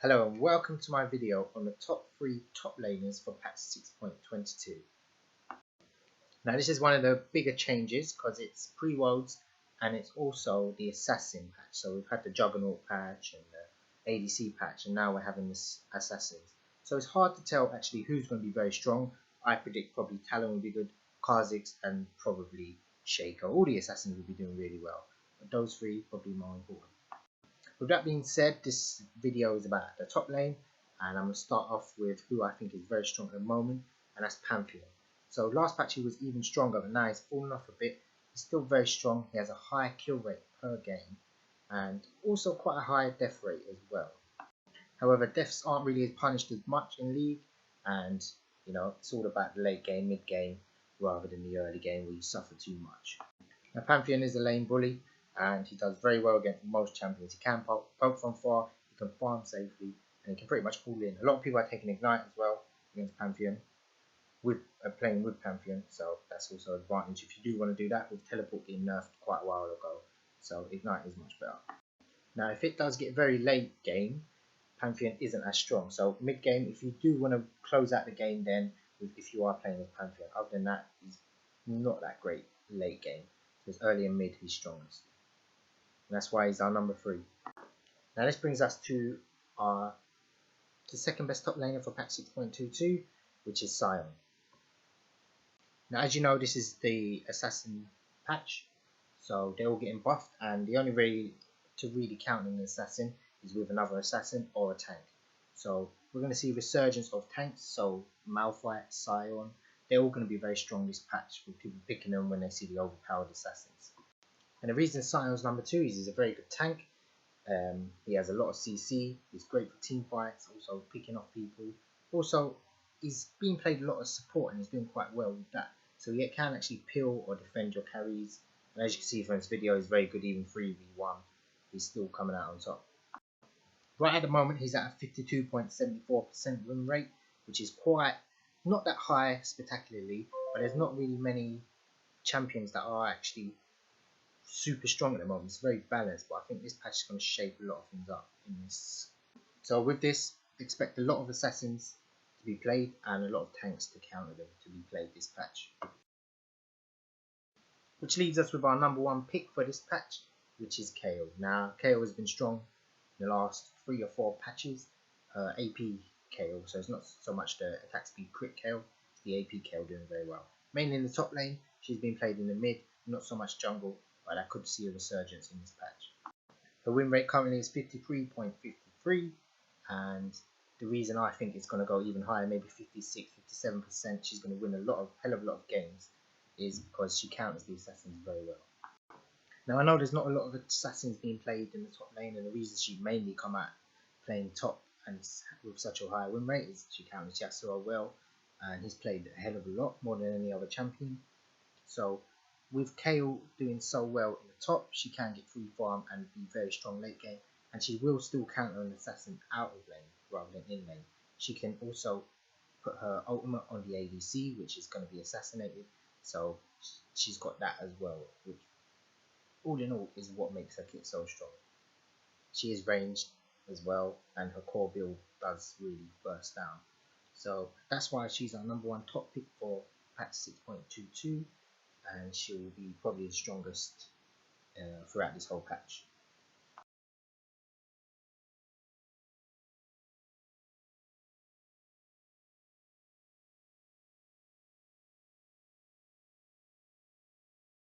Hello and welcome to my video on the top 3 top laners for patch 6.22. Now this is one of the bigger changes because it's pre-worlds and it's also the assassin patch. So we've had the juggernaut patch and the ADC patch, and now we're having this assassins. So it's hard to tell actually who's going to be very strong. I predict probably Talon will be good, Kha'Zix and probably Shaco. All the assassins will be doing really well, but those three probably more important. With that being said, this video is about the top lane, and I'm going to start off with who I think is very strong at the moment, and that's Pantheon. So last patch he was even stronger, but now he's fallen off a bit. He's still very strong. He has a high kill rate per game, and also quite a high death rate as well. However, deaths aren't really punished as much in League, and it's all about the late game, mid game, rather than the early game where you suffer too much. Now Pantheon is a lane bully, and he does very well against most champions. He can poke from far, he can farm safely, and he can pretty much pull in. A lot of people are taking Ignite as well against Pantheon, with playing with Pantheon, so that's also an advantage if you do want to do that, with Teleport being nerfed quite a while ago, so Ignite is much better. Now if it does get very late game, Pantheon isn't as strong, so mid game, if you do want to close out the game then, if you are playing with Pantheon. Other than that, he's not that great late game, because early and mid he's strongest. And that's why he's our number 3. Now this brings us to the second best top laner for patch 6.22, which is Sion. Now as you know, this is the assassin patch, so they're all getting buffed, and the only way to really count an assassin is with another assassin or a tank. So we're going to see resurgence of tanks, so Malphite, Sion, they're all going to be very strong this patch, with people picking them when they see the overpowered assassins. And the reason Sion's number 2 is he's a very good tank. He has a lot of CC. He's great for team fights, also picking off people. Also, he's being played a lot of support and he's doing quite well with that. So he can actually peel or defend your carries. And as you can see from this video, he's very good even 3v1. He's still coming out on top. Right at the moment, he's at a 52.74% win rate, which is quite not that high spectacularly, but there's not really many champions that are actually super strong at the moment. It's very balanced, but I think this patch is going to shape a lot of things up in this. So with this, expect a lot of assassins to be played and a lot of tanks to counter them to be played this patch. Which leaves us with our number 1 pick for this patch, which is Kayle. Now Kayle has been strong in the last 3 or 4 patches. AP Kayle, so it's not so much the attack speed crit Kayle, it's the AP Kayle doing very well. Mainly in the top lane, she's been played in the mid, not so much jungle, but I could see a resurgence in this patch. Her win rate currently is 53.53, and the reason I think it's going to go even higher, maybe 56, 57%, she's going to win hell of a lot of games, is because she counters the assassins very well. Now I know there's not a lot of assassins being played in the top lane, and the reason she mainly come out playing top and with such a high win rate is she counters Yasuo well, and he's played a hell of a lot, more than any other champion. So with Kayle doing so well in the top, she can get free farm and be very strong late game, and she will still counter an assassin out of lane rather than in lane. She can also put her ultimate on the ADC, which is going to be assassinated, so she's got that as well, which all in all is what makes her kit so strong. She is ranged as well, and her core build does really burst down. So that's why she's our number 1 top pick for patch 6.22. and she will be probably the strongest throughout this whole patch.